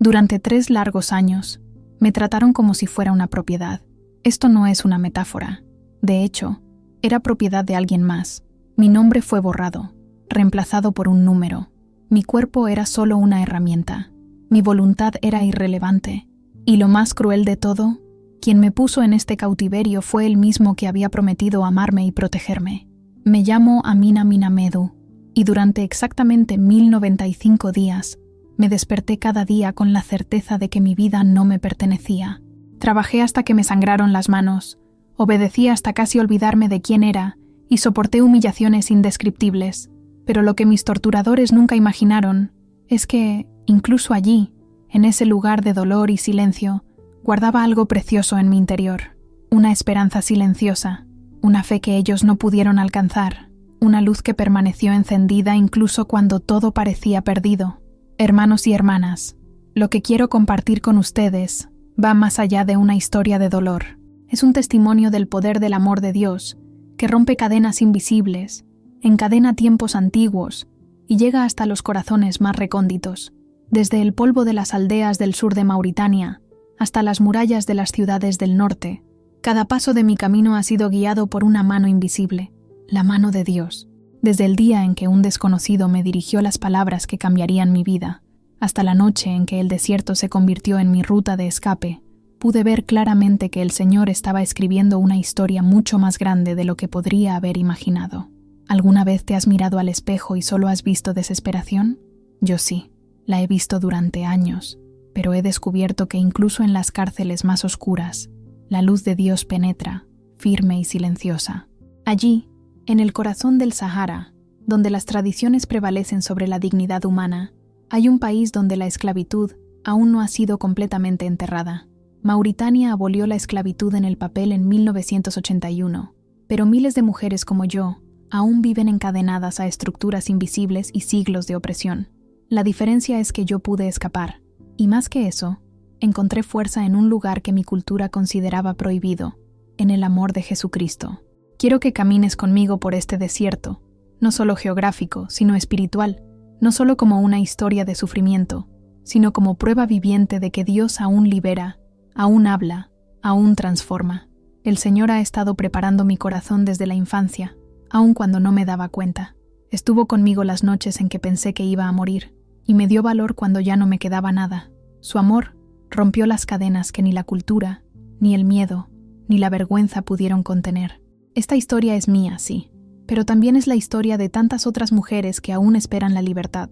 Durante 3 largos años, me trataron como si fuera una propiedad. Esto no es una metáfora. De hecho, era propiedad de alguien más. Mi nombre fue borrado, reemplazado por un número. Mi cuerpo era solo una herramienta. Mi voluntad era irrelevante. Y lo más cruel de todo, quien me puso en este cautiverio fue el mismo que había prometido amarme y protegerme. Me llamo Amina Minamedu, y durante exactamente 1095 días, me desperté cada día con la certeza de que mi vida no me pertenecía. Trabajé hasta que me sangraron las manos, obedecí hasta casi olvidarme de quién era y soporté humillaciones indescriptibles. Pero lo que mis torturadores nunca imaginaron es que, incluso allí, en ese lugar de dolor y silencio, guardaba algo precioso en mi interior. Una esperanza silenciosa, una fe que ellos no pudieron alcanzar, una luz que permaneció encendida incluso cuando todo parecía perdido. Hermanos y hermanas, lo que quiero compartir con ustedes va más allá de una historia de dolor. Es un testimonio del poder del amor de Dios, que rompe cadenas invisibles, encadena tiempos antiguos y llega hasta los corazones más recónditos. Desde el polvo de las aldeas del sur de Mauritania hasta las murallas de las ciudades del norte, cada paso de mi camino ha sido guiado por una mano invisible, la mano de Dios. Desde el día en que un desconocido me dirigió las palabras que cambiarían mi vida, hasta la noche en que el desierto se convirtió en mi ruta de escape, pude ver claramente que el Señor estaba escribiendo una historia mucho más grande de lo que podría haber imaginado. ¿Alguna vez te has mirado al espejo y solo has visto desesperación? Yo sí, la he visto durante años, pero he descubierto que incluso en las cárceles más oscuras, la luz de Dios penetra, firme y silenciosa. Allí, en el corazón del Sahara, donde las tradiciones prevalecen sobre la dignidad humana, hay un país donde la esclavitud aún no ha sido completamente enterrada. Mauritania abolió la esclavitud en el papel en 1981, pero miles de mujeres como yo aún viven encadenadas a estructuras invisibles y siglos de opresión. La diferencia es que yo pude escapar, y más que eso, encontré fuerza en un lugar que mi cultura consideraba prohibido, en el amor de Jesucristo. Quiero que camines conmigo por este desierto, no solo geográfico, sino espiritual, no solo como una historia de sufrimiento, sino como prueba viviente de que Dios aún libera, aún habla, aún transforma. El Señor ha estado preparando mi corazón desde la infancia, aun cuando no me daba cuenta. Estuvo conmigo las noches en que pensé que iba a morir, y me dio valor cuando ya no me quedaba nada. Su amor rompió las cadenas que ni la cultura, ni el miedo, ni la vergüenza pudieron contener. Esta historia es mía, sí, pero también es la historia de tantas otras mujeres que aún esperan la libertad.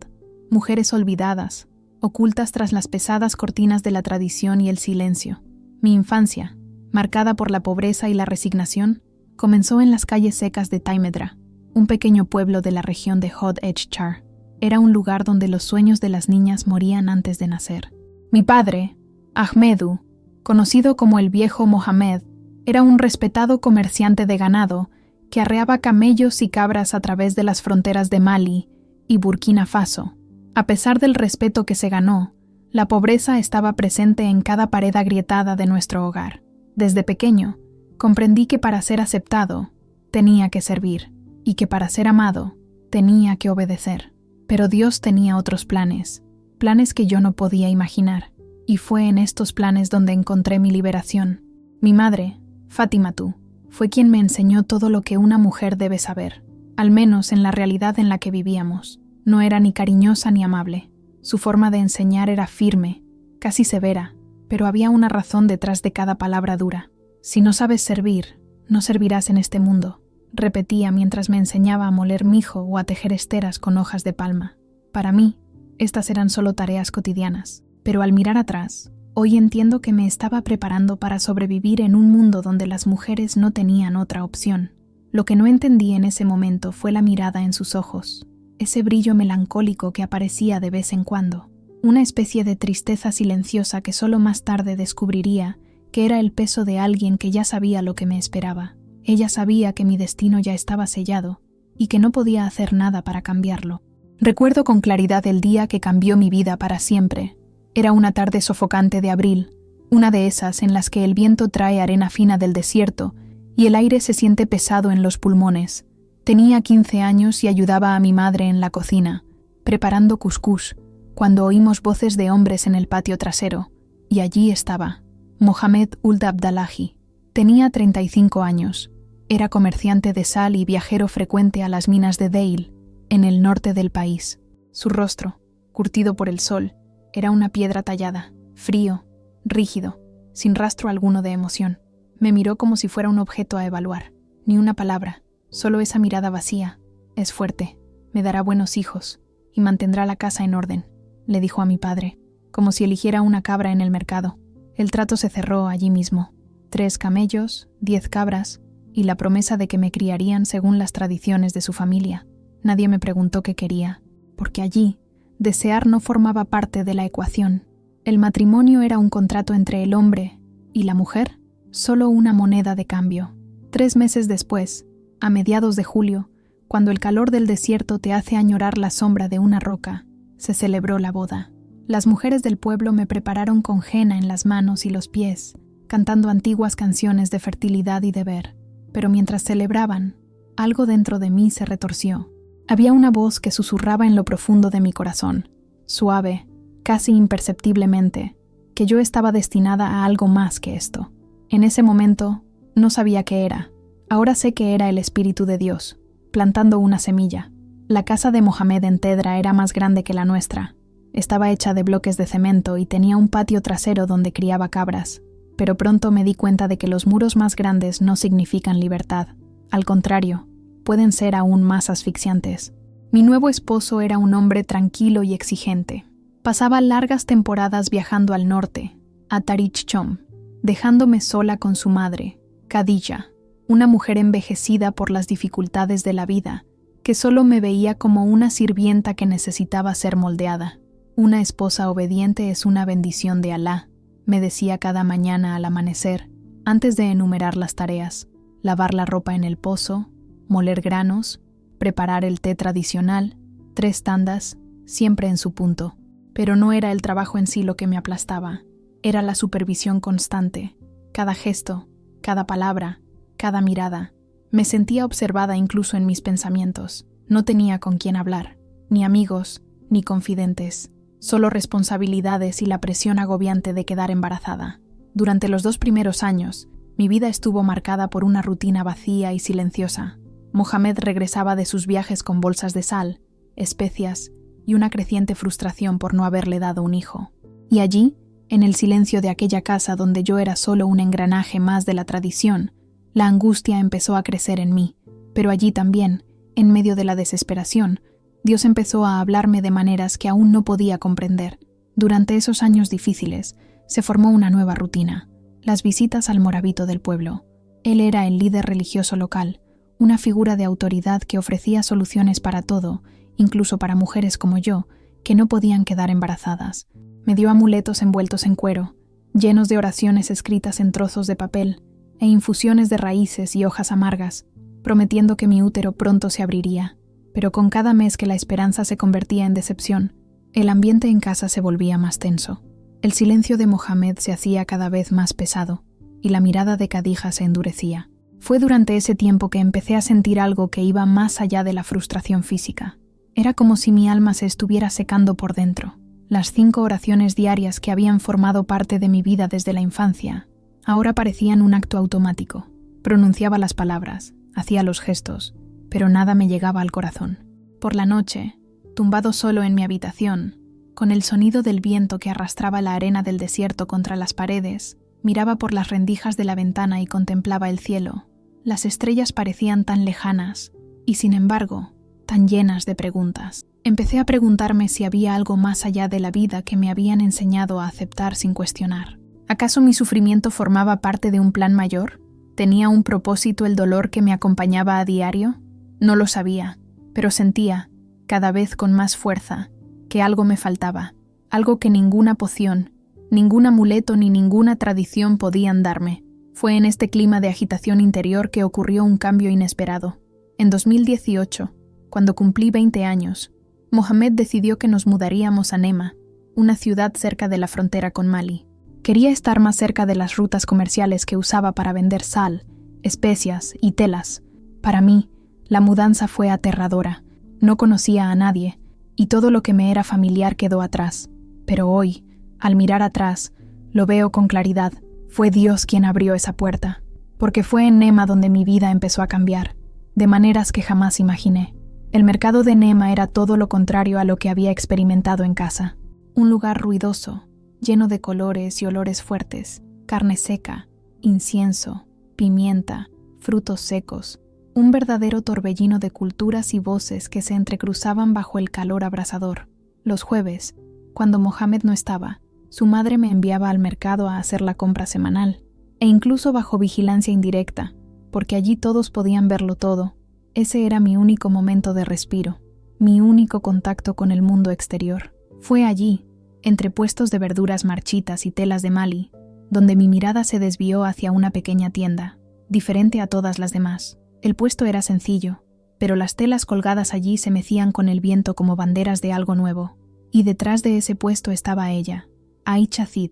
Mujeres olvidadas, ocultas tras las pesadas cortinas de la tradición y el silencio. Mi infancia, marcada por la pobreza y la resignación, comenzó en las calles secas de Taimedra, un pequeño pueblo de la región de Hod Echchar. Era un lugar donde los sueños de las niñas morían antes de nacer. Mi padre, Ahmedu, conocido como el viejo Mohamed, era un respetado comerciante de ganado que arreaba camellos y cabras a través de las fronteras de Mali y Burkina Faso. A pesar del respeto que se ganó, la pobreza estaba presente en cada pared agrietada de nuestro hogar. Desde pequeño, comprendí que para ser aceptado, tenía que servir, y que para ser amado, tenía que obedecer. Pero Dios tenía otros planes, planes que yo no podía imaginar, y fue en estos planes donde encontré mi liberación. Mi madre, Fatimatu, fue quien me enseñó todo lo que una mujer debe saber, al menos en la realidad en la que vivíamos. No era ni cariñosa ni amable. Su forma de enseñar era firme, casi severa, pero había una razón detrás de cada palabra dura. Si no sabes servir, no servirás en este mundo, repetía mientras me enseñaba a moler mijo o a tejer esteras con hojas de palma. Para mí, estas eran solo tareas cotidianas, pero al mirar atrás, hoy entiendo que me estaba preparando para sobrevivir en un mundo donde las mujeres no tenían otra opción. Lo que no entendí en ese momento fue la mirada en sus ojos, ese brillo melancólico que aparecía de vez en cuando, una especie de tristeza silenciosa que solo más tarde descubriría que era el peso de alguien que ya sabía lo que me esperaba. Ella sabía que mi destino ya estaba sellado y que no podía hacer nada para cambiarlo. Recuerdo con claridad el día que cambió mi vida para siempre. Era una tarde sofocante de abril, una de esas en las que el viento trae arena fina del desierto y el aire se siente pesado en los pulmones. Tenía 15 años y ayudaba a mi madre en la cocina, preparando cuscús, cuando oímos voces de hombres en el patio trasero, y allí estaba, Mohamed Ould Abdallahi. Tenía 35 años. Era comerciante de sal y viajero frecuente a las minas de Deil, en el norte del país. Su rostro, curtido por el sol, era una piedra tallada, frío, rígido, sin rastro alguno de emoción. Me miró como si fuera un objeto a evaluar. Ni una palabra, solo esa mirada vacía. Es fuerte, me dará buenos hijos y mantendrá la casa en orden, le dijo a mi padre, como si eligiera una cabra en el mercado. El trato se cerró allí mismo. 3 camellos, 10 cabras y la promesa de que me criarían según las tradiciones de su familia. Nadie me preguntó qué quería, porque allí, desear no formaba parte de la ecuación. El matrimonio era un contrato entre el hombre y la mujer, solo una moneda de cambio. 3 meses después, a mediados de julio, cuando el calor del desierto te hace añorar la sombra de una roca, se celebró la boda. Las mujeres del pueblo me prepararon con henna en las manos y los pies, cantando antiguas canciones de fertilidad y deber. Pero mientras celebraban, algo dentro de mí se retorció. Había una voz que susurraba en lo profundo de mi corazón, suave, casi imperceptiblemente, que yo estaba destinada a algo más que esto. En ese momento, no sabía qué era. Ahora sé que era el Espíritu de Dios, plantando una semilla. La casa de Mohamed en Tedra era más grande que la nuestra. Estaba hecha de bloques de cemento y tenía un patio trasero donde criaba cabras. Pero pronto me di cuenta de que los muros más grandes no significan libertad. Al contrario, pueden ser aún más asfixiantes. Mi nuevo esposo era un hombre tranquilo y exigente. Pasaba largas temporadas viajando al norte, a Tarich Chom, dejándome sola con su madre, Khadija, una mujer envejecida por las dificultades de la vida, que solo me veía como una sirvienta que necesitaba ser moldeada. Una esposa obediente es una bendición de Alá, me decía cada mañana al amanecer, antes de enumerar las tareas: lavar la ropa en el pozo, moler granos, preparar el té tradicional, 3 tandas, siempre en su punto. Pero no era el trabajo en sí lo que me aplastaba, era la supervisión constante, cada gesto, cada palabra, cada mirada. Me sentía observada incluso en mis pensamientos. No tenía con quién hablar, ni amigos, ni confidentes, solo responsabilidades y la presión agobiante de quedar embarazada. Durante los 2 primeros años, mi vida estuvo marcada por una rutina vacía y silenciosa. Mohamed regresaba de sus viajes con bolsas de sal, especias y una creciente frustración por no haberle dado un hijo. Y allí, en el silencio de aquella casa donde yo era solo un engranaje más de la tradición, la angustia empezó a crecer en mí. Pero allí también, en medio de la desesperación, Dios empezó a hablarme de maneras que aún no podía comprender. Durante esos años difíciles, se formó una nueva rutina: las visitas al morabito del pueblo. Él era el líder religioso local, una figura de autoridad que ofrecía soluciones para todo, incluso para mujeres como yo, que no podían quedar embarazadas. Me dio amuletos envueltos en cuero, llenos de oraciones escritas en trozos de papel, e infusiones de raíces y hojas amargas, prometiendo que mi útero pronto se abriría. Pero con cada mes que la esperanza se convertía en decepción, el ambiente en casa se volvía más tenso. El silencio de Mohamed se hacía cada vez más pesado, y la mirada de Khadija se endurecía. Fue durante ese tiempo que empecé a sentir algo que iba más allá de la frustración física. Era como si mi alma se estuviera secando por dentro. Las 5 oraciones diarias que habían formado parte de mi vida desde la infancia, ahora parecían un acto automático. Pronunciaba las palabras, hacía los gestos, pero nada me llegaba al corazón. Por la noche, tumbado solo en mi habitación, con el sonido del viento que arrastraba la arena del desierto contra las paredes, miraba por las rendijas de la ventana y contemplaba el cielo. Las estrellas parecían tan lejanas y, sin embargo, tan llenas de preguntas. Empecé a preguntarme si había algo más allá de la vida que me habían enseñado a aceptar sin cuestionar. ¿Acaso mi sufrimiento formaba parte de un plan mayor? ¿Tenía un propósito el dolor que me acompañaba a diario? No lo sabía, pero sentía, cada vez con más fuerza, que algo me faltaba, algo que ninguna poción, ningún amuleto ni ninguna tradición podían darme. Fue en este clima de agitación interior que ocurrió un cambio inesperado. En 2018, cuando cumplí 20 años, Mohamed decidió que nos mudaríamos a Nema, una ciudad cerca de la frontera con Mali. Quería estar más cerca de las rutas comerciales que usaba para vender sal, especias y telas. Para mí, la mudanza fue aterradora. No conocía a nadie, y todo lo que me era familiar quedó atrás. Pero hoy, al mirar atrás, lo veo con claridad. Fue Dios quien abrió esa puerta, porque fue en Nema donde mi vida empezó a cambiar, de maneras que jamás imaginé. El mercado de Nema era todo lo contrario a lo que había experimentado en casa. Un lugar ruidoso, lleno de colores y olores fuertes, carne seca, incienso, pimienta, frutos secos, un verdadero torbellino de culturas y voces que se entrecruzaban bajo el calor abrasador. Los jueves, cuando Mohamed no estaba, su madre me enviaba al mercado a hacer la compra semanal, e incluso bajo vigilancia indirecta, porque allí todos podían verlo todo. Ese era mi único momento de respiro, mi único contacto con el mundo exterior. Fue allí, entre puestos de verduras marchitas y telas de Mali, donde mi mirada se desvió hacia una pequeña tienda, diferente a todas las demás. El puesto era sencillo, pero las telas colgadas allí se mecían con el viento como banderas de algo nuevo. Y detrás de ese puesto estaba ella, Aicha Cid.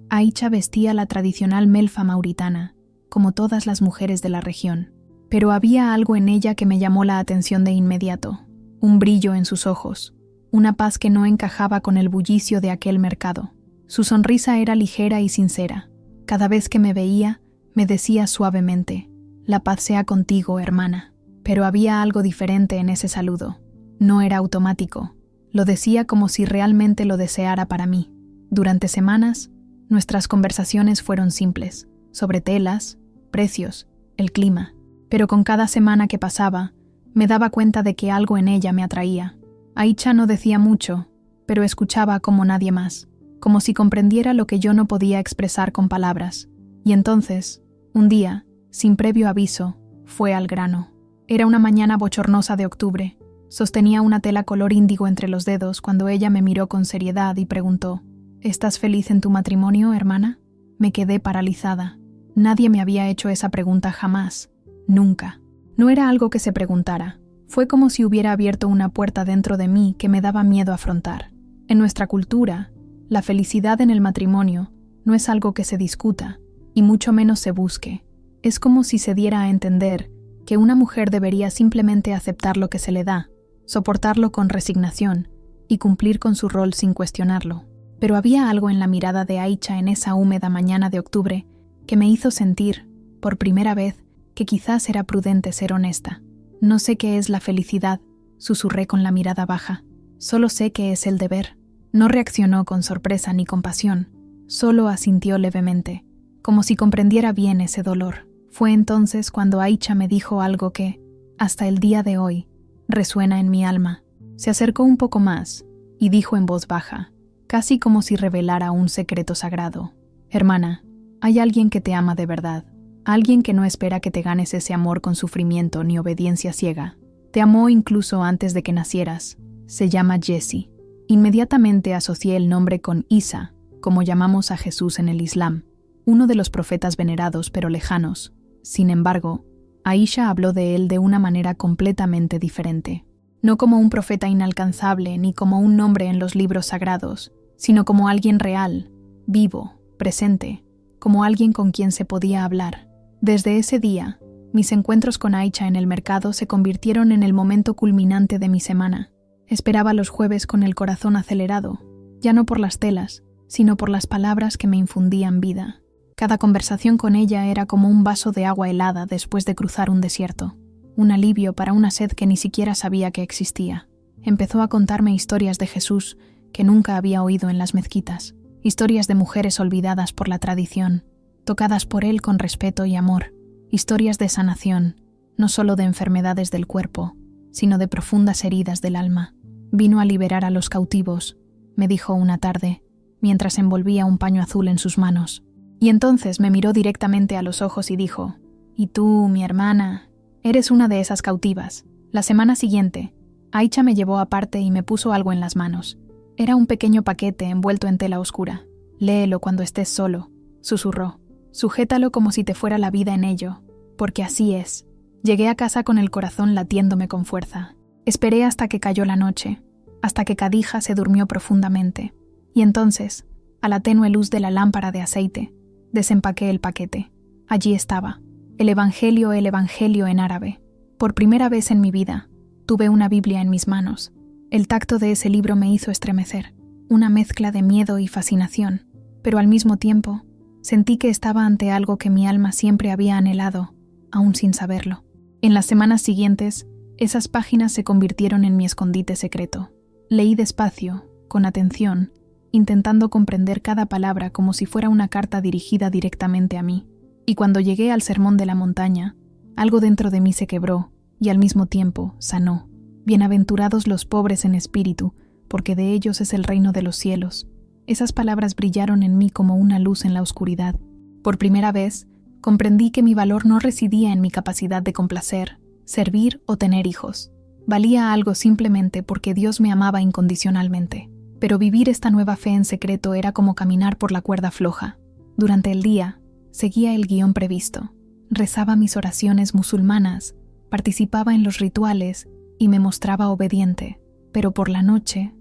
Aicha vestía la tradicional melfa mauritana, como todas las mujeres de la región. Pero había algo en ella que me llamó la atención de inmediato, un brillo en sus ojos, una paz que no encajaba con el bullicio de aquel mercado. Su sonrisa era ligera y sincera. Cada vez que me veía, me decía suavemente: «La paz sea contigo, hermana». Pero había algo diferente en ese saludo. No era automático. Lo decía como si realmente lo deseara para mí. Durante semanas, nuestras conversaciones fueron simples, sobre telas, precios, el clima. Pero con cada semana que pasaba, me daba cuenta de que algo en ella me atraía. Aicha no decía mucho, pero escuchaba como nadie más, como si comprendiera lo que yo no podía expresar con palabras. Y entonces, un día, sin previo aviso, fue al grano. Era una mañana bochornosa de octubre. Sostenía una tela color índigo entre los dedos cuando ella me miró con seriedad y preguntó: «¿Estás feliz en tu matrimonio, hermana?». Me quedé paralizada. Nadie me había hecho esa pregunta jamás. Nunca. No era algo que se preguntara. Fue como si hubiera abierto una puerta dentro de mí que me daba miedo afrontar. En nuestra cultura, la felicidad en el matrimonio no es algo que se discuta, y mucho menos se busque. Es como si se diera a entender que una mujer debería simplemente aceptar lo que se le da, soportarlo con resignación y cumplir con su rol sin cuestionarlo. Pero había algo en la mirada de Aicha en esa húmeda mañana de octubre que me hizo sentir, por primera vez, que quizás era prudente ser honesta. «No sé qué es la felicidad», susurré con la mirada baja. «Solo sé que es el deber». No reaccionó con sorpresa ni compasión, solo asintió levemente, como si comprendiera bien ese dolor. Fue entonces cuando Aicha me dijo algo que, hasta el día de hoy, resuena en mi alma. Se acercó un poco más y dijo en voz baja, casi como si revelara un secreto sagrado: «Hermana, hay alguien que te ama de verdad, alguien que no espera que te ganes ese amor con sufrimiento ni obediencia ciega. Te amó incluso antes de que nacieras. Se llama Jesse». Inmediatamente asocié el nombre con Isa, como llamamos a Jesús en el Islam, uno de los profetas venerados pero lejanos. Sin embargo, Aisha habló de él de una manera completamente diferente. No como un profeta inalcanzable ni como un nombre en los libros sagrados, sino como alguien real, vivo, presente, como alguien con quien se podía hablar. Desde ese día, mis encuentros con Aicha en el mercado se convirtieron en el momento culminante de mi semana. Esperaba los jueves con el corazón acelerado, ya no por las telas, sino por las palabras que me infundían vida. Cada conversación con ella era como un vaso de agua helada después de cruzar un desierto, un alivio para una sed que ni siquiera sabía que existía. Empezó a contarme historias de Jesús que nunca había oído en las mezquitas, historias de mujeres olvidadas por la tradición, tocadas por él con respeto y amor, historias de sanación, no solo de enfermedades del cuerpo, sino de profundas heridas del alma. Vino a liberar a los cautivos, me dijo una tarde, mientras envolvía un paño azul en sus manos. Y entonces me miró directamente a los ojos y dijo: «Y tú, mi hermana, eres una de esas cautivas». La semana siguiente, Aicha me llevó aparte y me puso algo en las manos. Era un pequeño paquete envuelto en tela oscura. «Léelo cuando estés solo», susurró. «Sujétalo como si te fuera la vida en ello, porque así es». Llegué a casa con el corazón latiéndome con fuerza. Esperé hasta que cayó la noche, hasta que Khadija se durmió profundamente. Y entonces, a la tenue luz de la lámpara de aceite, desempaqué el paquete. Allí estaba, el Evangelio en árabe. Por primera vez en mi vida, tuve una Biblia en mis manos. El tacto de ese libro me hizo estremecer, una mezcla de miedo y fascinación, pero al mismo tiempo sentí que estaba ante algo que mi alma siempre había anhelado, aún sin saberlo. En las semanas siguientes, esas páginas se convirtieron en mi escondite secreto. Leí despacio, con atención, intentando comprender cada palabra como si fuera una carta dirigida directamente a mí. Y cuando llegué al Sermón de la Montaña, algo dentro de mí se quebró y al mismo tiempo sanó. Bienaventurados los pobres en espíritu, porque de ellos es el reino de los cielos. Esas palabras brillaron en mí como una luz en la oscuridad. Por primera vez, comprendí que mi valor no residía en mi capacidad de complacer, servir o tener hijos. Valía algo simplemente porque Dios me amaba incondicionalmente. Pero vivir esta nueva fe en secreto era como caminar por la cuerda floja. Durante el día, seguía el guión previsto. Rezaba mis oraciones musulmanas, participaba en los rituales y me mostraba obediente. Pero por la noche,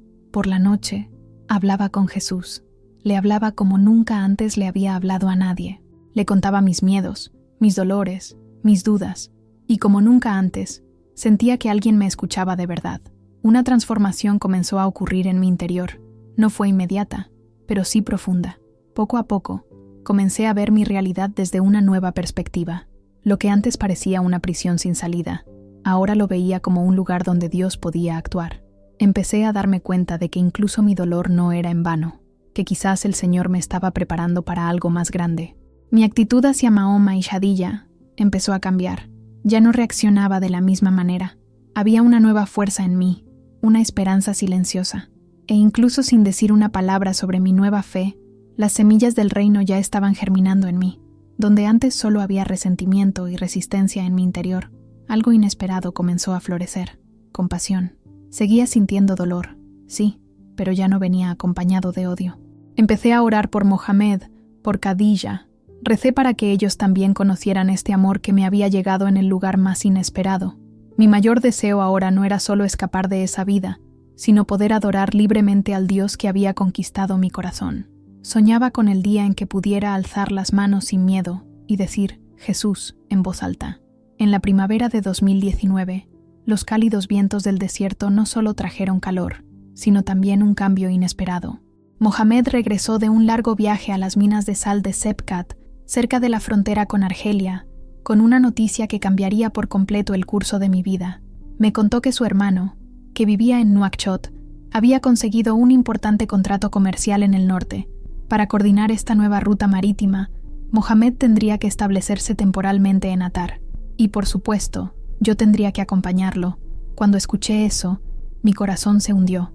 hablaba con Jesús. Le hablaba como nunca antes le había hablado a nadie. Le contaba mis miedos, mis dolores, mis dudas, y como nunca antes, sentía que alguien me escuchaba de verdad. Una transformación comenzó a ocurrir en mi interior. No fue inmediata, pero sí profunda. Poco a poco, comencé a ver mi realidad desde una nueva perspectiva. Lo que antes parecía una prisión sin salida, ahora lo veía como un lugar donde Dios podía actuar. Empecé a darme cuenta de que incluso mi dolor no era en vano, que quizás el Señor me estaba preparando para algo más grande. Mi actitud hacia Mahoma y Shadilla empezó a cambiar. Ya no reaccionaba de la misma manera. Había una nueva fuerza en mí, una esperanza silenciosa. E incluso sin decir una palabra sobre mi nueva fe, las semillas del reino ya estaban germinando en mí. Donde antes solo había resentimiento y resistencia en mi interior, algo inesperado comenzó a florecer. Compasión. Seguía sintiendo dolor, sí, pero ya no venía acompañado de odio. Empecé a orar por Mohamed, por Khadija. Recé para que ellos también conocieran este amor que me había llegado en el lugar más inesperado. Mi mayor deseo ahora no era solo escapar de esa vida, sino poder adorar libremente al Dios que había conquistado mi corazón. Soñaba con el día en que pudiera alzar las manos sin miedo y decir Jesús en voz alta. En la primavera de 2019, los cálidos vientos del desierto no solo trajeron calor, sino también un cambio inesperado. Mohamed regresó de un largo viaje a las minas de sal de Sebkat, cerca de la frontera con Argelia, con una noticia que cambiaría por completo el curso de mi vida. Me contó que su hermano, que vivía en Nuakchot, había conseguido un importante contrato comercial en el norte. Para coordinar esta nueva ruta marítima, Mohamed tendría que establecerse temporalmente en Atar. Y por supuesto, yo tendría que acompañarlo. Cuando escuché eso, mi corazón se hundió.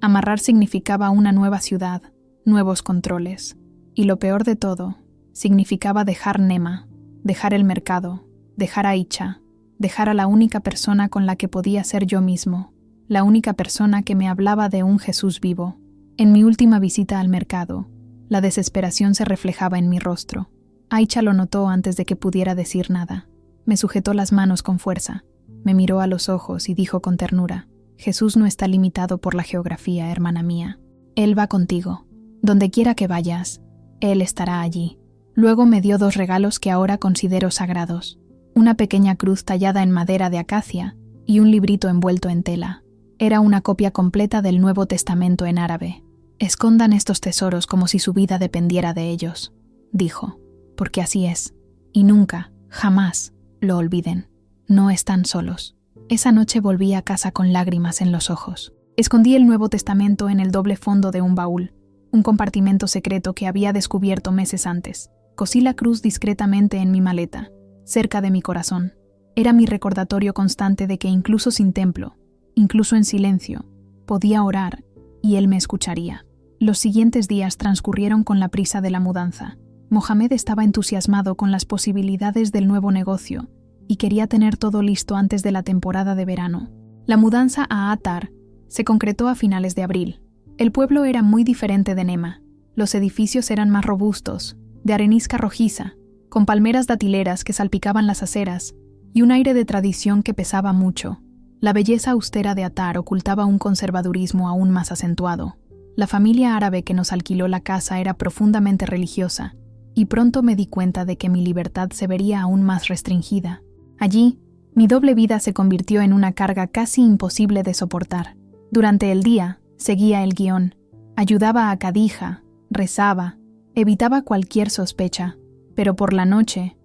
Amarrar significaba una nueva ciudad, nuevos controles. Y lo peor de todo, significaba dejar Nema, dejar el mercado, dejar a Aicha, dejar a la única persona con la que podía ser yo mismo, la única persona que me hablaba de un Jesús vivo. En mi última visita al mercado, la desesperación se reflejaba en mi rostro. Aicha lo notó antes de que pudiera decir nada. Me sujetó las manos con fuerza, me miró a los ojos y dijo con ternura: Jesús no está limitado por la geografía, hermana mía. Él va contigo. Donde quiera que vayas, Él estará allí. Luego me dio 2 regalos que ahora considero sagrados: una pequeña cruz tallada en madera de acacia y un librito envuelto en tela. Era una copia completa del Nuevo Testamento en árabe. Escondan estos tesoros como si su vida dependiera de ellos, dijo, porque así es. Y nunca, jamás, lo olviden. No están solos. Esa noche volví a casa con lágrimas en los ojos. Escondí el Nuevo Testamento en el doble fondo de un baúl, un compartimento secreto que había descubierto meses antes. Cosí la cruz discretamente en mi maleta, cerca de mi corazón. Era mi recordatorio constante de que incluso sin templo, incluso en silencio, podía orar y Él me escucharía. Los siguientes días transcurrieron con la prisa de la mudanza. Mohamed estaba entusiasmado con las posibilidades del nuevo negocio y quería tener todo listo antes de la temporada de verano. La mudanza a Atar se concretó a finales de abril. El pueblo era muy diferente de Nema. Los edificios eran más robustos, de arenisca rojiza, con palmeras datileras que salpicaban las aceras y un aire de tradición que pesaba mucho. La belleza austera de Atar ocultaba un conservadurismo aún más acentuado. La familia árabe que nos alquiló la casa era profundamente religiosa, y pronto me di cuenta de que mi libertad se vería aún más restringida. Allí, mi doble vida se convirtió en una carga casi imposible de soportar. Durante el día, seguía el guión. Ayudaba a Khadija, rezaba, evitaba cualquier sospecha, pero por la noche,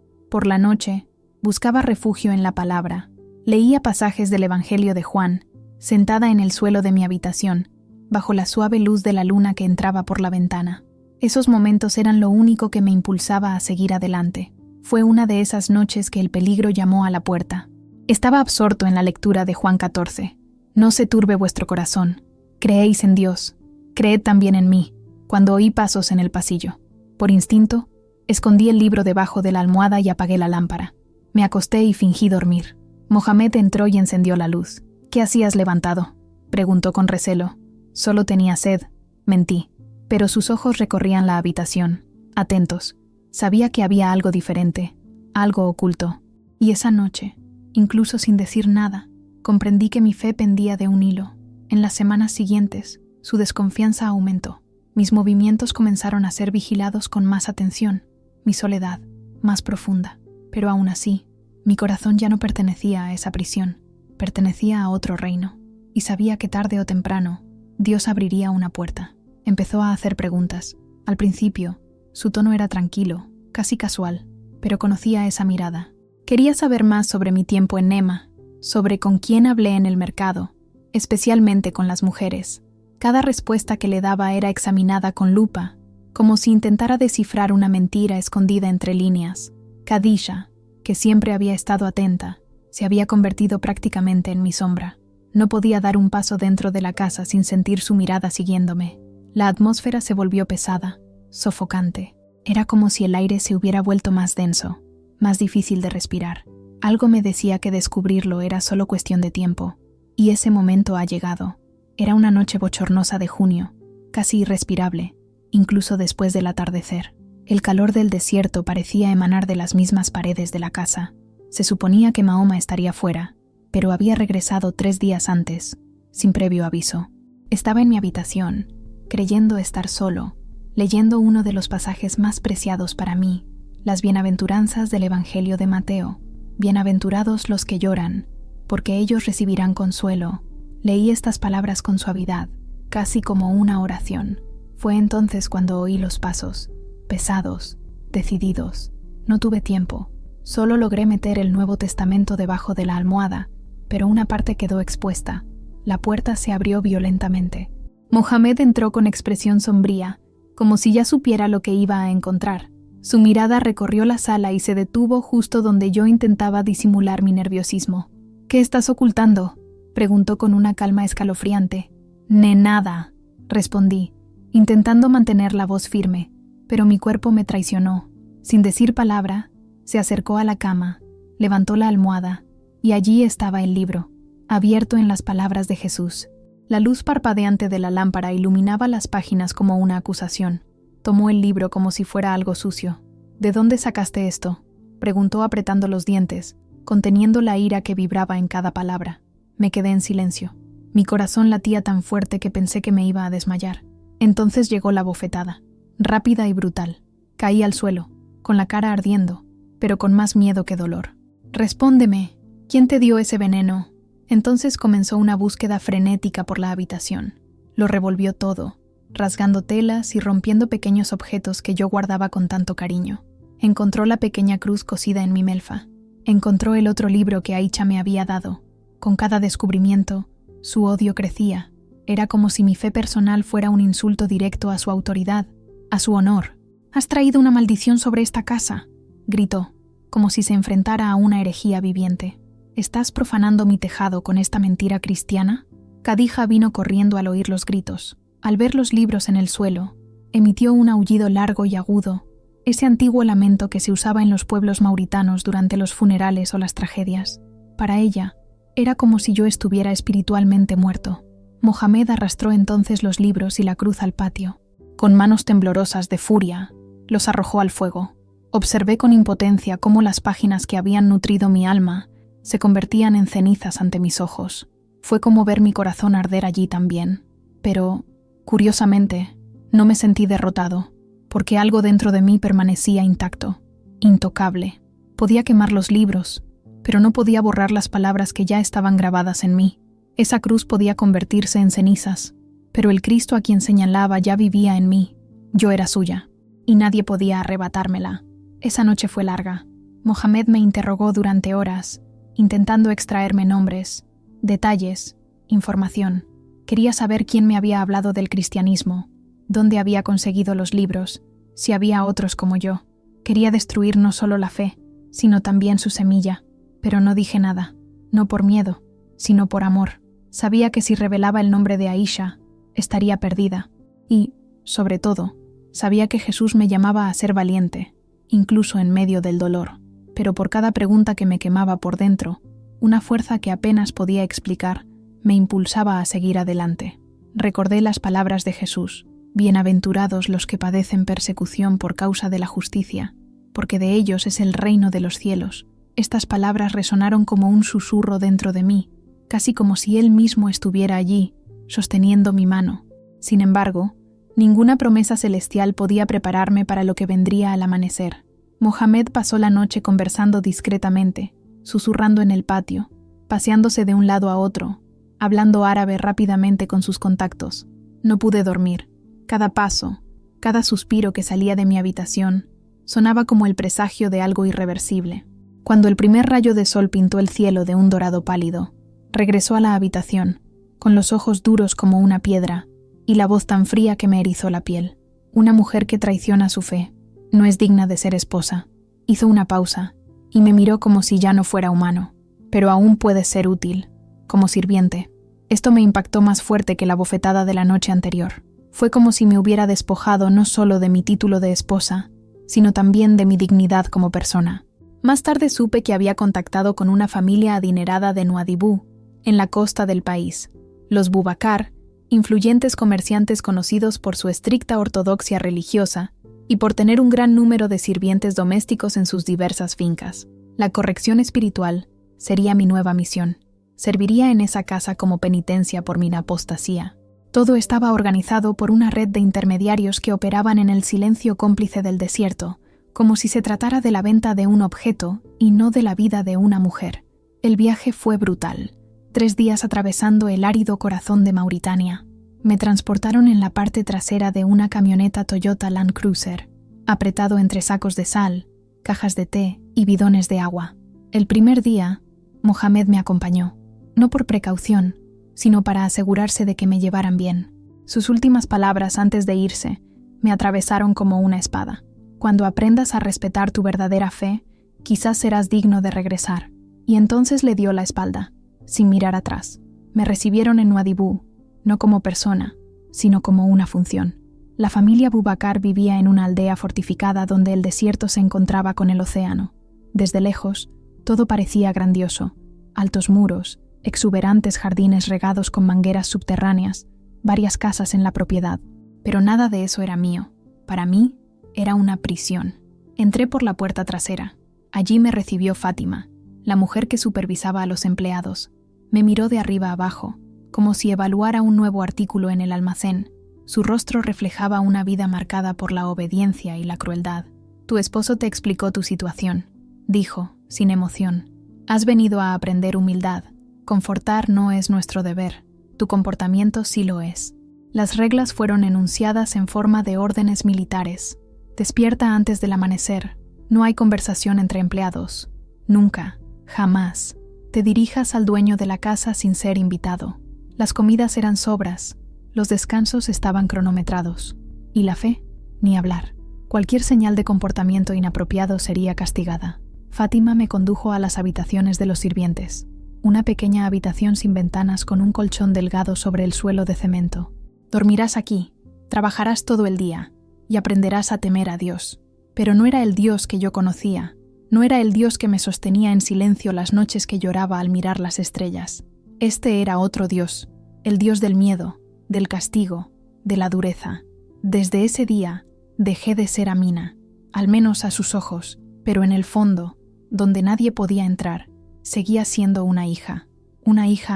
buscaba refugio en la palabra. Leía pasajes del Evangelio de Juan, sentada en el suelo de mi habitación, bajo la suave luz de la luna que entraba por la ventana. Esos momentos eran lo único que me impulsaba a seguir adelante. Fue una de esas noches que el peligro llamó a la puerta. Estaba absorto en la lectura de Juan 14. No se turbe vuestro corazón. Creéis en Dios. Creed también en mí. Cuando oí pasos en el pasillo, por instinto, escondí el libro debajo de la almohada y apagué la lámpara. Me acosté y fingí dormir. Mohamed entró y encendió la luz. «¿Qué hacías levantado?», preguntó con recelo. «Solo tenía sed», mentí. Pero sus ojos recorrían la habitación, atentos. Sabía que había algo diferente, algo oculto. Y esa noche, incluso sin decir nada, comprendí que mi fe pendía de un hilo. En las semanas siguientes, su desconfianza aumentó. Mis movimientos comenzaron a ser vigilados con más atención, mi soledad más profunda. Pero aún así, mi corazón ya no pertenecía a esa prisión, pertenecía a otro reino. Y sabía que tarde o temprano, Dios abriría una puerta. Empezó a hacer preguntas. Al principio, su tono era tranquilo, casi casual, pero conocía esa mirada. Quería saber más sobre mi tiempo en Nema, sobre con quién hablé en el mercado, especialmente con las mujeres. Cada respuesta que le daba era examinada con lupa, como si intentara descifrar una mentira escondida entre líneas. Khadija, que siempre había estado atenta, se había convertido prácticamente en mi sombra. No podía dar un paso dentro de la casa sin sentir su mirada siguiéndome. La atmósfera se volvió pesada, sofocante. Era como si el aire se hubiera vuelto más denso, más difícil de respirar. Algo me decía que descubrirlo era solo cuestión de tiempo, y ese momento ha llegado. Era una noche bochornosa de junio, casi irrespirable, incluso después del atardecer. El calor del desierto parecía emanar de las mismas paredes de la casa. Se suponía que Mahoma estaría fuera, pero había regresado 3 días antes, sin previo aviso. Estaba en mi habitación, creyendo estar solo, leyendo uno de los pasajes más preciados para mí, las bienaventuranzas del Evangelio de Mateo. Bienaventurados los que lloran, porque ellos recibirán consuelo. Leí estas palabras con suavidad, casi como una oración. Fue entonces cuando oí los pasos, pesados, decididos. No tuve tiempo. Solo logré meter el Nuevo Testamento debajo de la almohada, pero una parte quedó expuesta. La puerta se abrió violentamente. Mohamed entró con expresión sombría, como si ya supiera lo que iba a encontrar. Su mirada recorrió la sala y se detuvo justo donde yo intentaba disimular mi nerviosismo. «¿Qué estás ocultando?», preguntó con una calma escalofriante. «Nada», respondí, intentando mantener la voz firme, pero mi cuerpo me traicionó. Sin decir palabra, se acercó a la cama, levantó la almohada, y allí estaba el libro, abierto en las palabras de Jesús. La luz parpadeante de la lámpara iluminaba las páginas como una acusación. Tomó el libro como si fuera algo sucio. «¿De dónde sacaste esto?», preguntó apretando los dientes, conteniendo la ira que vibraba en cada palabra. Me quedé en silencio. Mi corazón latía tan fuerte que pensé que me iba a desmayar. Entonces llegó la bofetada, rápida y brutal. Caí al suelo, con la cara ardiendo, pero con más miedo que dolor. «Respóndeme, ¿quién te dio ese veneno?». Entonces comenzó una búsqueda frenética por la habitación. Lo revolvió todo, rasgando telas y rompiendo pequeños objetos que yo guardaba con tanto cariño. Encontró la pequeña cruz cosida en mi melfa. Encontró el otro libro que Aicha me había dado. Con cada descubrimiento, su odio crecía. Era como si mi fe personal fuera un insulto directo a su autoridad, a su honor. «Has traído una maldición sobre esta casa», gritó, como si se enfrentara a una herejía viviente. «¿Estás profanando mi tejado con esta mentira cristiana?». Khadija vino corriendo al oír los gritos. Al ver los libros en el suelo, emitió un aullido largo y agudo, ese antiguo lamento que se usaba en los pueblos mauritanos durante los funerales o las tragedias. Para ella, era como si yo estuviera espiritualmente muerto. Mohamed arrastró entonces los libros y la cruz al patio. Con manos temblorosas de furia, los arrojó al fuego. Observé con impotencia cómo las páginas que habían nutrido mi alma se convertían en cenizas ante mis ojos. Fue como ver mi corazón arder allí también. Pero, curiosamente, no me sentí derrotado, porque algo dentro de mí permanecía intacto, intocable. Podía quemar los libros, pero no podía borrar las palabras que ya estaban grabadas en mí. Esa cruz podía convertirse en cenizas, pero el Cristo a quien señalaba ya vivía en mí. Yo era suya, y nadie podía arrebatármela. Esa noche fue larga. Mohamed me interrogó durante horas, intentando extraerme nombres, detalles, información. Quería saber quién me había hablado del cristianismo, dónde había conseguido los libros, si había otros como yo. Quería destruir no solo la fe, sino también su semilla, pero no dije nada, no por miedo, sino por amor. Sabía que si revelaba el nombre de Aisha, estaría perdida, y, sobre todo, sabía que Jesús me llamaba a ser valiente, incluso en medio del dolor. Pero por cada pregunta que me quemaba por dentro, una fuerza que apenas podía explicar me impulsaba a seguir adelante. Recordé las palabras de Jesús: bienaventurados los que padecen persecución por causa de la justicia, porque de ellos es el reino de los cielos. Estas palabras resonaron como un susurro dentro de mí, casi como si Él mismo estuviera allí, sosteniendo mi mano. Sin embargo, ninguna promesa celestial podía prepararme para lo que vendría al amanecer. Mohamed pasó la noche conversando discretamente, susurrando en el patio, paseándose de un lado a otro, hablando árabe rápidamente con sus contactos. No pude dormir. Cada paso, cada suspiro que salía de mi habitación, sonaba como el presagio de algo irreversible. Cuando el primer rayo de sol pintó el cielo de un dorado pálido, regresó a la habitación, con los ojos duros como una piedra, y la voz tan fría que me erizó la piel. Una mujer que traiciona su fe no es digna de ser esposa. Hizo una pausa, y me miró como si ya no fuera humano. Pero aún puede ser útil, como sirviente. Esto me impactó más fuerte que la bofetada de la noche anterior. Fue como si me hubiera despojado no solo de mi título de esposa, sino también de mi dignidad como persona. Más tarde supe que había contactado con una familia adinerada de Nuadhibou, en la costa del país. Los Boubacar, influyentes comerciantes conocidos por su estricta ortodoxia religiosa y por tener un gran número de sirvientes domésticos en sus diversas fincas. La corrección espiritual sería mi nueva misión. Serviría en esa casa como penitencia por mi apostasía. Todo estaba organizado por una red de intermediarios que operaban en el silencio cómplice del desierto, como si se tratara de la venta de un objeto y no de la vida de una mujer. El viaje fue brutal. 3 días atravesando el árido corazón de Mauritania. Me transportaron en la parte trasera de una camioneta Toyota Land Cruiser, apretado entre sacos de sal, cajas de té y bidones de agua. El primer día, Mohamed me acompañó, no por precaución, sino para asegurarse de que me llevaran bien. Sus últimas palabras antes de irse me atravesaron como una espada. Cuando aprendas a respetar tu verdadera fe, quizás serás digno de regresar. Y entonces le dio la espalda, sin mirar atrás. Me recibieron en Nuadhibou, no como persona, sino como una función. La familia Boubacar vivía en una aldea fortificada donde el desierto se encontraba con el océano. Desde lejos, todo parecía grandioso. Altos muros, exuberantes jardines regados con mangueras subterráneas, varias casas en la propiedad. Pero nada de eso era mío. Para mí, era una prisión. Entré por la puerta trasera. Allí me recibió Fátima, la mujer que supervisaba a los empleados. Me miró de arriba abajo, como si evaluara un nuevo artículo en el almacén. Su rostro reflejaba una vida marcada por la obediencia y la crueldad. «Tu esposo te explicó tu situación», dijo, sin emoción. «Has venido a aprender humildad. Confortar no es nuestro deber. Tu comportamiento sí lo es». Las reglas fueron enunciadas en forma de órdenes militares. Despierta antes del amanecer. No hay conversación entre empleados. Nunca, jamás, te dirijas al dueño de la casa sin ser invitado. Las comidas eran sobras, los descansos estaban cronometrados. Y la fe, ni hablar. Cualquier señal de comportamiento inapropiado sería castigada. Fátima me condujo a las habitaciones de los sirvientes. Una pequeña habitación sin ventanas con un colchón delgado sobre el suelo de cemento. Dormirás aquí, trabajarás todo el día y aprenderás a temer a Dios. Pero no era el Dios que yo conocía. No era el Dios que me sostenía en silencio las noches que lloraba al mirar las estrellas. Este era otro Dios, el Dios del miedo, del castigo, de la dureza. Desde ese día dejé de ser Amina, al menos a sus ojos, pero en el fondo, donde nadie podía entrar, seguía siendo una hija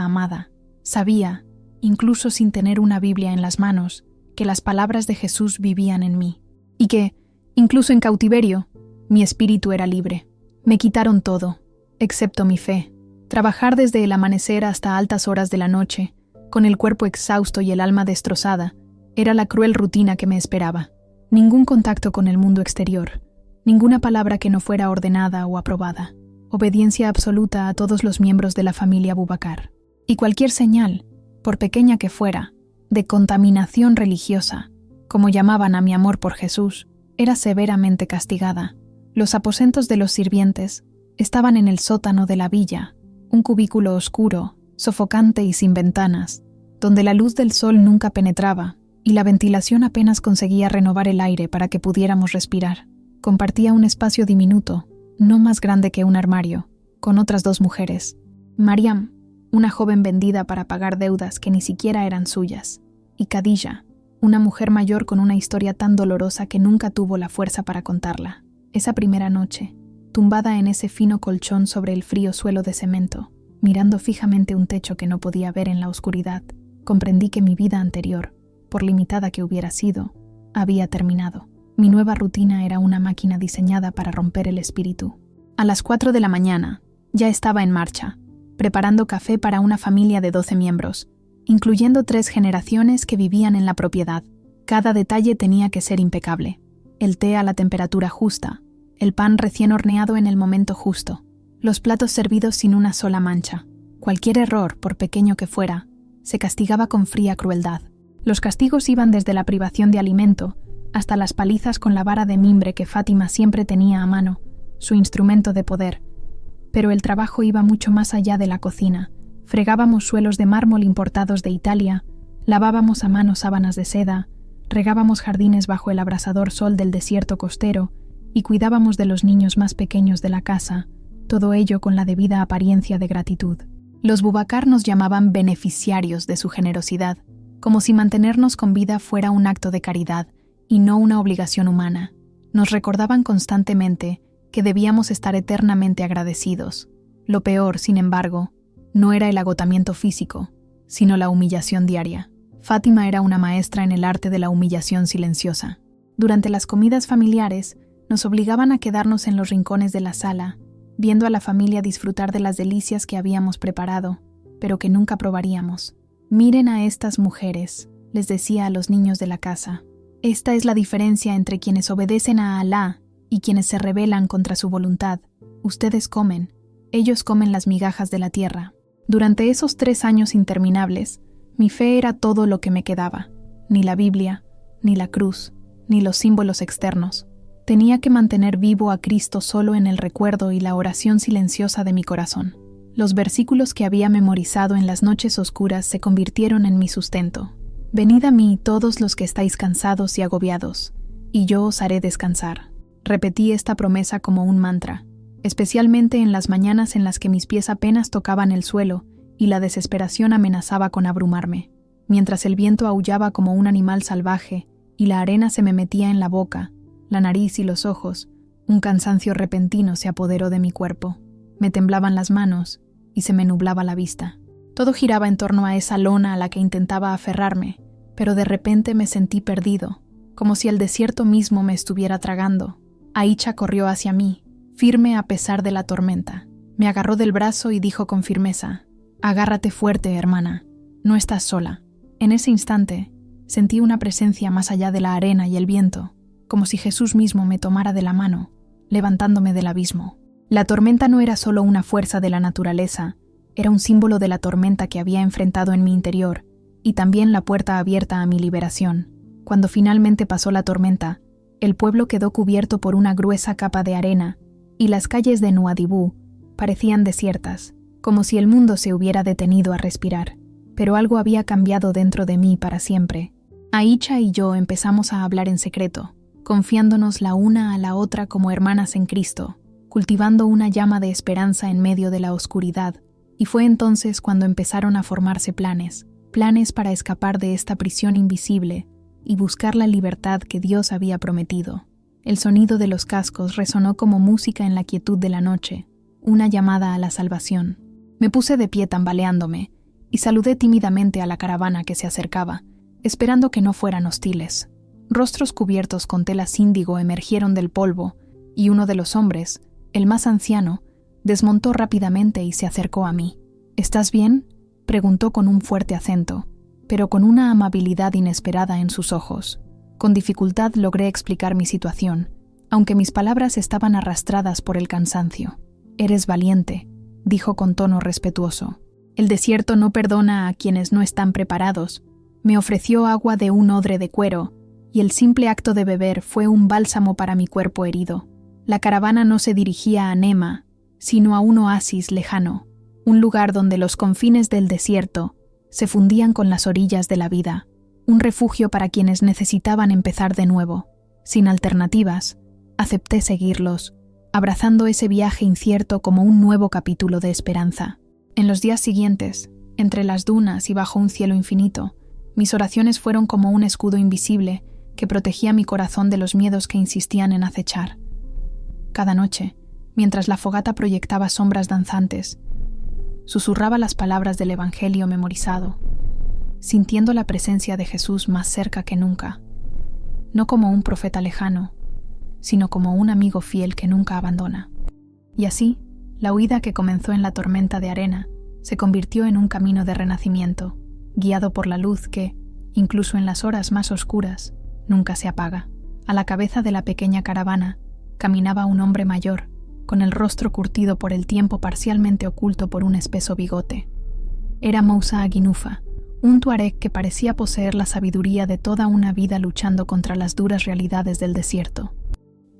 amada. Sabía, incluso sin tener una Biblia en las manos, que las palabras de Jesús vivían en mí, y que, incluso en cautiverio, mi espíritu era libre. Me quitaron todo, excepto mi fe, Trabajar desde el amanecer hasta altas horas de la noche, con el cuerpo exhausto y el alma destrozada, era la cruel rutina que me esperaba. Ningún contacto con el mundo exterior, ninguna palabra que no fuera ordenada o aprobada. Obediencia absoluta a todos los miembros de la familia Boubacar. Y cualquier señal, por pequeña que fuera, de contaminación religiosa, como llamaban a mi amor por Jesús, era severamente castigada. Los aposentos de los sirvientes estaban en el sótano de la villa, un cubículo oscuro, sofocante y sin ventanas, donde la luz del sol nunca penetraba y la ventilación apenas conseguía renovar el aire para que pudiéramos respirar. Compartía un espacio diminuto, no más grande que un armario, con otras 2 mujeres. Mariam, una joven vendida para pagar deudas que ni siquiera eran suyas, y Khadija, una mujer mayor con una historia tan dolorosa que nunca tuvo la fuerza para contarla. Esa primera noche, tumbada en ese fino colchón sobre el frío suelo de cemento, mirando fijamente un techo que no podía ver en la oscuridad, comprendí que mi vida anterior, por limitada que hubiera sido, había terminado. Mi nueva rutina era una máquina diseñada para romper el espíritu. A las 4 de la mañana, ya estaba en marcha, preparando café para una familia de 12 miembros, incluyendo 3 generaciones que vivían en la propiedad. Cada detalle tenía que ser impecable. El té a la temperatura justa, el pan recién horneado en el momento justo, los platos servidos sin una sola mancha. Cualquier error, por pequeño que fuera, se castigaba con fría crueldad. Los castigos iban desde la privación de alimento hasta las palizas con la vara de mimbre que Fátima siempre tenía a mano, su instrumento de poder. Pero el trabajo iba mucho más allá de la cocina. Fregábamos suelos de mármol importados de Italia, lavábamos a mano sábanas de seda, regábamos jardines bajo el abrasador sol del desierto costero y cuidábamos de los niños más pequeños de la casa, todo ello con la debida apariencia de gratitud. Los Boubacar nos llamaban beneficiarios de su generosidad, como si mantenernos con vida fuera un acto de caridad y no una obligación humana. Nos recordaban constantemente que debíamos estar eternamente agradecidos. Lo peor, sin embargo, no era el agotamiento físico, sino la humillación diaria. Fátima era una maestra en el arte de la humillación silenciosa. Durante las comidas familiares, nos obligaban a quedarnos en los rincones de la sala, viendo a la familia disfrutar de las delicias que habíamos preparado, pero que nunca probaríamos. «Miren a estas mujeres», les decía a los niños de la casa. «Esta es la diferencia entre quienes obedecen a Alá y quienes se rebelan contra su voluntad. Ustedes comen, ellos comen las migajas de la tierra». Durante esos 3 años interminables, mi fe era todo lo que me quedaba. Ni la Biblia, ni la cruz, ni los símbolos externos. Tenía que mantener vivo a Cristo solo en el recuerdo y la oración silenciosa de mi corazón. Los versículos que había memorizado en las noches oscuras se convirtieron en mi sustento. «Venid a mí todos los que estáis cansados y agobiados, y yo os haré descansar». Repetí esta promesa como un mantra, especialmente en las mañanas en las que mis pies apenas tocaban el suelo y la desesperación amenazaba con abrumarme. Mientras el viento aullaba como un animal salvaje y la arena se me metía en la boca, la nariz y los ojos, un cansancio repentino se apoderó de mi cuerpo. Me temblaban las manos y se me nublaba la vista. Todo giraba en torno a esa lona a la que intentaba aferrarme, pero de repente me sentí perdido, como si el desierto mismo me estuviera tragando. Aicha corrió hacia mí, firme a pesar de la tormenta. Me agarró del brazo y dijo con firmeza: «Agárrate fuerte, hermana, no estás sola». En ese instante, sentí una presencia más allá de la arena y el viento, como si Jesús mismo me tomara de la mano, levantándome del abismo. La tormenta no era solo una fuerza de la naturaleza, era un símbolo de la tormenta que había enfrentado en mi interior, y también la puerta abierta a mi liberación. Cuando finalmente pasó la tormenta, el pueblo quedó cubierto por una gruesa capa de arena, y las calles de Nuadhibou parecían desiertas, como si el mundo se hubiera detenido a respirar. Pero algo había cambiado dentro de mí para siempre. Aicha y yo empezamos a hablar en secreto, confiándonos la una a la otra como hermanas en Cristo, cultivando una llama de esperanza en medio de la oscuridad, y fue entonces cuando empezaron a formarse planes para escapar de esta prisión invisible y buscar la libertad que Dios había prometido. El sonido de los cascos resonó como música en la quietud de la noche, una llamada a la salvación. Me puse de pie tambaleándome y saludé tímidamente a la caravana que se acercaba, esperando que no fueran hostiles. Rostros cubiertos con telas índigo emergieron del polvo, y uno de los hombres, el más anciano, Desmontó rápidamente y se acercó a mí. ¿Estás bien?, preguntó con un fuerte acento, pero con una amabilidad inesperada en sus ojos. Con dificultad logré explicar mi situación, aunque mis palabras estaban arrastradas por el cansancio. «Eres valiente», dijo con tono respetuoso. «El desierto no perdona a quienes no están preparados». Me ofreció agua de un odre de cuero, y el simple acto de beber fue un bálsamo para mi cuerpo herido. La caravana no se dirigía a Nema, sino a un oasis lejano, un lugar donde los confines del desierto se fundían con las orillas de la vida, un refugio para quienes necesitaban empezar de nuevo. Sin alternativas, acepté seguirlos, abrazando ese viaje incierto como un nuevo capítulo de esperanza. En los días siguientes, entre las dunas y bajo un cielo infinito, mis oraciones fueron como un escudo invisible que protegía mi corazón de los miedos que insistían en acechar. Cada noche, mientras la fogata proyectaba sombras danzantes, susurraba las palabras del Evangelio memorizado, sintiendo la presencia de Jesús más cerca que nunca, no como un profeta lejano, sino como un amigo fiel que nunca abandona. Y así, la huida que comenzó en la tormenta de arena se convirtió en un camino de renacimiento, guiado por la luz que, incluso en las horas más oscuras, nunca se apaga. A la cabeza de la pequeña caravana caminaba un hombre mayor, con el rostro curtido por el tiempo parcialmente oculto por un espeso bigote. Era Moussa Aguinufa, un tuareg que parecía poseer la sabiduría de toda una vida luchando contra las duras realidades del desierto.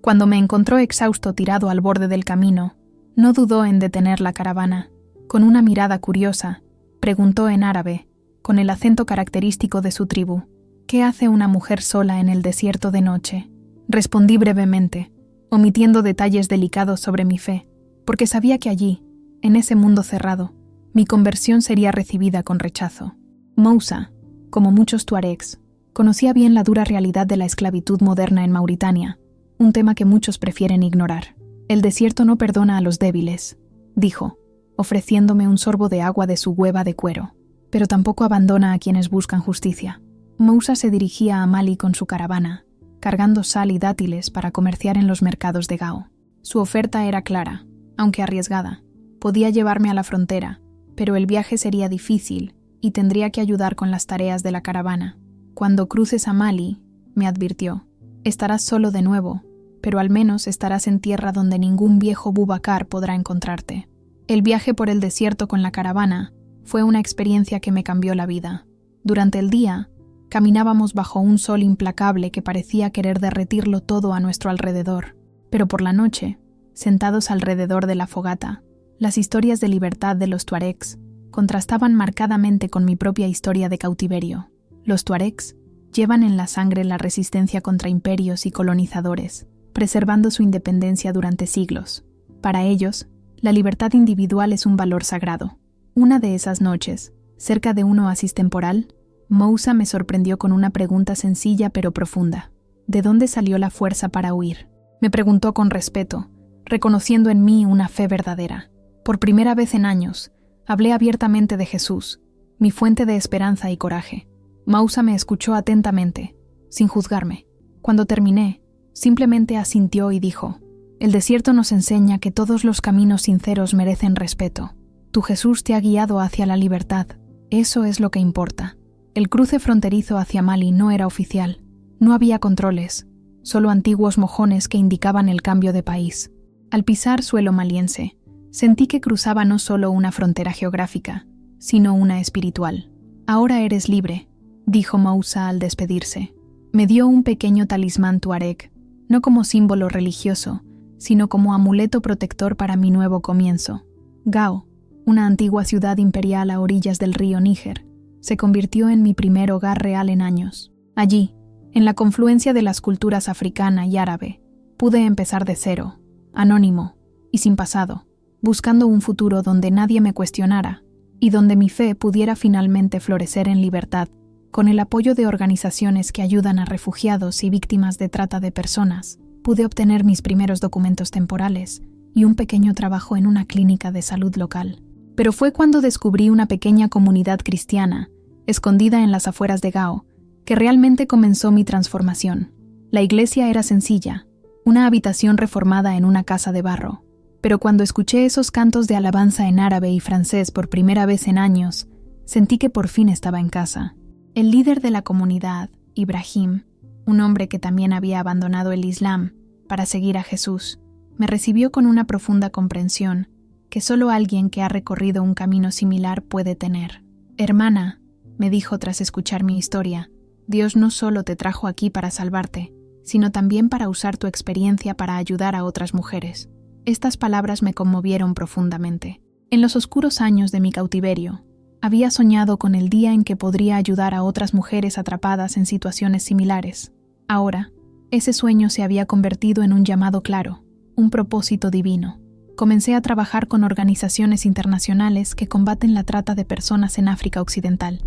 Cuando me encontró exhausto tirado al borde del camino, no dudó en detener la caravana. Con una mirada curiosa, preguntó en árabe, con el acento característico de su tribu, «¿Qué hace una mujer sola en el desierto de noche?». Respondí brevemente, omitiendo detalles delicados sobre mi fe, porque sabía que allí, en ese mundo cerrado, mi conversión sería recibida con rechazo. Moussa, como muchos tuaregs, conocía bien la dura realidad de la esclavitud moderna en Mauritania, un tema que muchos prefieren ignorar. «El desierto no perdona a los débiles», dijo, ofreciéndome un sorbo de agua de su hueva de cuero, «pero tampoco abandona a quienes buscan justicia». Moussa se dirigía a Mali con su caravana, cargando sal y dátiles para comerciar en los mercados de Gao. Su oferta era clara, aunque arriesgada. Podía llevarme a la frontera, pero el viaje sería difícil y tendría que ayudar con las tareas de la caravana. «Cuando cruces a Mali», me advirtió, «estarás solo de nuevo, pero al menos estarás en tierra donde ningún viejo Boubacar podrá encontrarte». El viaje por el desierto con la caravana fue una experiencia que me cambió la vida. Durante el día, caminábamos bajo un sol implacable que parecía querer derretirlo todo a nuestro alrededor. Pero por la noche, sentados alrededor de la fogata, las historias de libertad de los tuaregs contrastaban marcadamente con mi propia historia de cautiverio. Los tuaregs llevan en la sangre la resistencia contra imperios y colonizadores, preservando su independencia durante siglos. Para ellos, la libertad individual es un valor sagrado. Una de esas noches, cerca de un oasis temporal, Moussa me sorprendió con una pregunta sencilla pero profunda. ¿De dónde salió la fuerza para huir? Me preguntó con respeto, reconociendo en mí una fe verdadera. Por primera vez en años, hablé abiertamente de Jesús, mi fuente de esperanza y coraje. Moussa me escuchó atentamente, sin juzgarme. Cuando terminé, simplemente asintió y dijo, «El desierto nos enseña que todos los caminos sinceros merecen respeto. Tu Jesús te ha guiado hacia la libertad. Eso es lo que importa». El cruce fronterizo hacia Mali no era oficial. No había controles, solo antiguos mojones que indicaban el cambio de país. Al pisar suelo maliense, sentí que cruzaba no solo una frontera geográfica, sino una espiritual. «Ahora eres libre», dijo Moussa al despedirse. Me dio un pequeño talismán tuareg, no como símbolo religioso, sino como amuleto protector para mi nuevo comienzo. Gao, una antigua ciudad imperial a orillas del río Níger, se convirtió en mi primer hogar real en años. Allí, en la confluencia de las culturas africana y árabe, pude empezar de cero, anónimo y sin pasado, buscando un futuro donde nadie me cuestionara y donde mi fe pudiera finalmente florecer en libertad, con el apoyo de organizaciones que ayudan a refugiados y víctimas de trata de personas. Pude obtener mis primeros documentos temporales y un pequeño trabajo en una clínica de salud local. Pero fue cuando descubrí una pequeña comunidad cristiana, escondida en las afueras de Gao, que realmente comenzó mi transformación. La iglesia era sencilla, una habitación reformada en una casa de barro, Pero cuando escuché esos cantos de alabanza en árabe y francés por primera vez en años, sentí que por fin estaba en casa. El líder de la comunidad, Ibrahim, un hombre que también había abandonado el Islam para seguir a Jesús, me recibió con una profunda comprensión que solo alguien que ha recorrido un camino similar puede tener. «Hermana», me dijo tras escuchar mi historia, «Dios no solo te trajo aquí para salvarte, sino también para usar tu experiencia para ayudar a otras mujeres». Estas palabras me conmovieron profundamente. En los oscuros años de mi cautiverio, había soñado con el día en que podría ayudar a otras mujeres atrapadas en situaciones similares. Ahora, ese sueño se había convertido en un llamado claro, un propósito divino. Comencé a trabajar con organizaciones internacionales que combaten la trata de personas en África Occidental.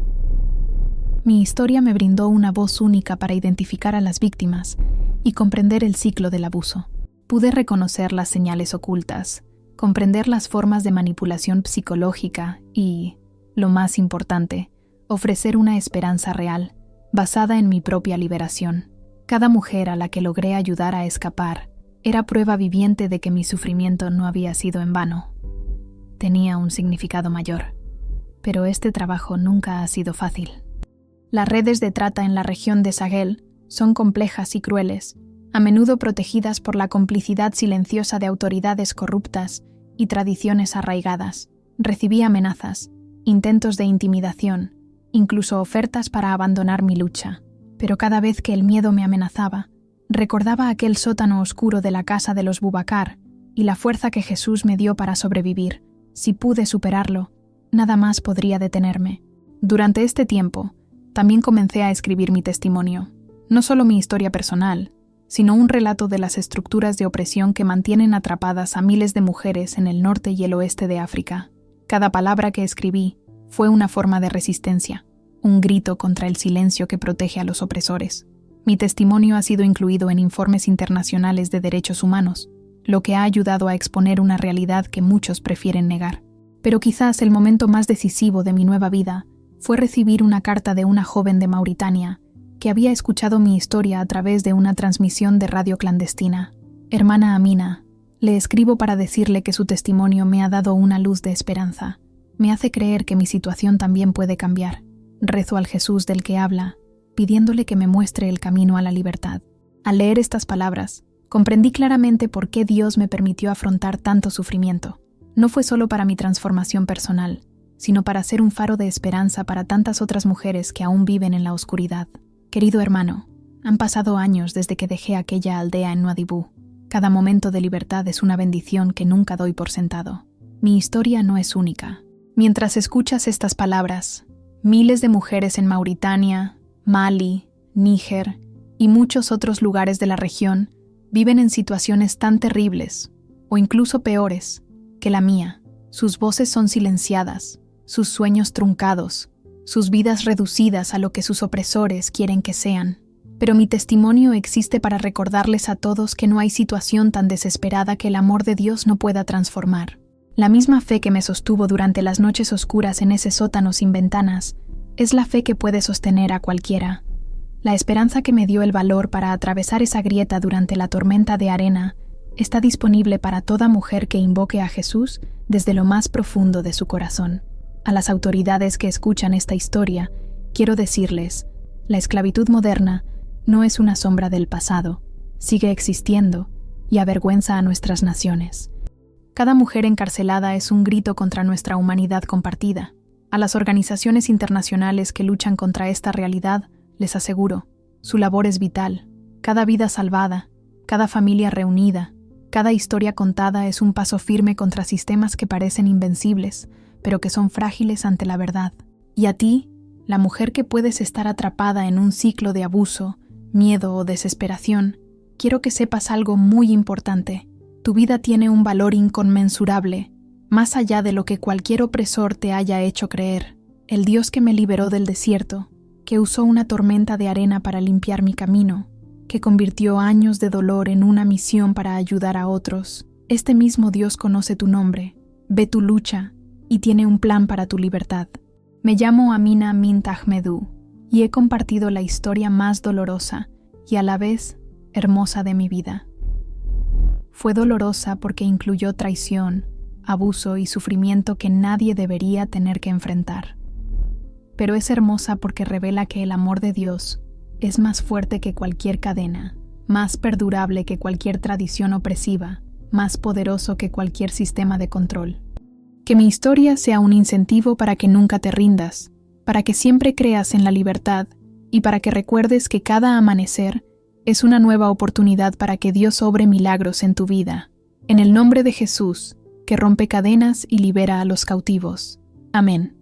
Mi historia me brindó una voz única para identificar a las víctimas y comprender el ciclo del abuso. Pude reconocer las señales ocultas, comprender las formas de manipulación psicológica y, lo más importante, ofrecer una esperanza real, basada en mi propia liberación. Cada mujer a la que logré ayudar a escapar era prueba viviente de que mi sufrimiento no había sido en vano. Tenía un significado mayor, pero este trabajo nunca ha sido fácil. Las redes de trata en la región de Sahel son complejas y crueles, a menudo protegidas por la complicidad silenciosa de autoridades corruptas y tradiciones arraigadas. Recibí amenazas, intentos de intimidación, incluso ofertas para abandonar mi lucha. Pero cada vez que el miedo me amenazaba, recordaba aquel sótano oscuro de la casa de los Bubacar y la fuerza que Jesús me dio para sobrevivir. Si pude superarlo, nada más podría detenerme. Durante este tiempo, también comencé a escribir mi testimonio. No solo mi historia personal, sino un relato de las estructuras de opresión que mantienen atrapadas a miles de mujeres en el norte y el oeste de África. Cada palabra que escribí fue una forma de resistencia, un grito contra el silencio que protege a los opresores. Mi testimonio ha sido incluido en informes internacionales de derechos humanos, lo que ha ayudado a exponer una realidad que muchos prefieren negar. Pero quizás el momento más decisivo de mi nueva vida fue recibir una carta de una joven de Mauritania que había escuchado mi historia a través de una transmisión de radio clandestina. «Hermana Amina, le escribo para decirle que su testimonio me ha dado una luz de esperanza. Me hace creer que mi situación también puede cambiar. Rezo al Jesús del que habla, pidiéndole que me muestre el camino a la libertad». Al leer estas palabras, comprendí claramente por qué Dios me permitió afrontar tanto sufrimiento. No fue solo para mi transformación personal, sino para ser un faro de esperanza para tantas otras mujeres que aún viven en la oscuridad. Querido hermano, han pasado años desde que dejé aquella aldea en Nuadhibou. Cada momento de libertad es una bendición que nunca doy por sentado. Mi historia no es única. Mientras escuchas estas palabras, miles de mujeres en Mauritania, Mali, Níger y muchos otros lugares de la región viven en situaciones tan terribles, o incluso peores, que la mía. Sus voces son silenciadas, sus sueños truncados, sus vidas reducidas a lo que sus opresores quieren que sean. Pero mi testimonio existe para recordarles a todos que no hay situación tan desesperada que el amor de Dios no pueda transformar. La misma fe que me sostuvo durante las noches oscuras en ese sótano sin ventanas es la fe que puede sostener a cualquiera. La esperanza que me dio el valor para atravesar esa grieta durante la tormenta de arena está disponible para toda mujer que invoque a Jesús desde lo más profundo de su corazón. A las autoridades que escuchan esta historia, quiero decirles, la esclavitud moderna no es una sombra del pasado, sigue existiendo y avergüenza a nuestras naciones. Cada mujer encarcelada es un grito contra nuestra humanidad compartida. A las organizaciones internacionales que luchan contra esta realidad, les aseguro, su labor es vital. Cada vida salvada, cada familia reunida, cada historia contada es un paso firme contra sistemas que parecen invencibles, pero que son frágiles ante la verdad. Y a ti, la mujer que puedes estar atrapada en un ciclo de abuso, miedo o desesperación, quiero que sepas algo muy importante. Tu vida tiene un valor inconmensurable, más allá de lo que cualquier opresor te haya hecho creer. El Dios que me liberó del desierto, que usó una tormenta de arena para limpiar mi camino, que convirtió años de dolor en una misión para ayudar a otros. Este mismo Dios conoce tu nombre, ve tu lucha y tiene un plan para tu libertad. Me llamo Amina Mint Ahmedou y he compartido la historia más dolorosa y a la vez hermosa de mi vida. Fue dolorosa porque incluyó traición, abuso y sufrimiento que nadie debería tener que enfrentar. Pero es hermosa porque revela que el amor de Dios es más fuerte que cualquier cadena, más perdurable que cualquier tradición opresiva, más poderoso que cualquier sistema de control. Que mi historia sea un incentivo para que nunca te rindas, para que siempre creas en la libertad y para que recuerdes que cada amanecer es una nueva oportunidad para que Dios obre milagros en tu vida. En el nombre de Jesús, que rompe cadenas y libera a los cautivos. Amén.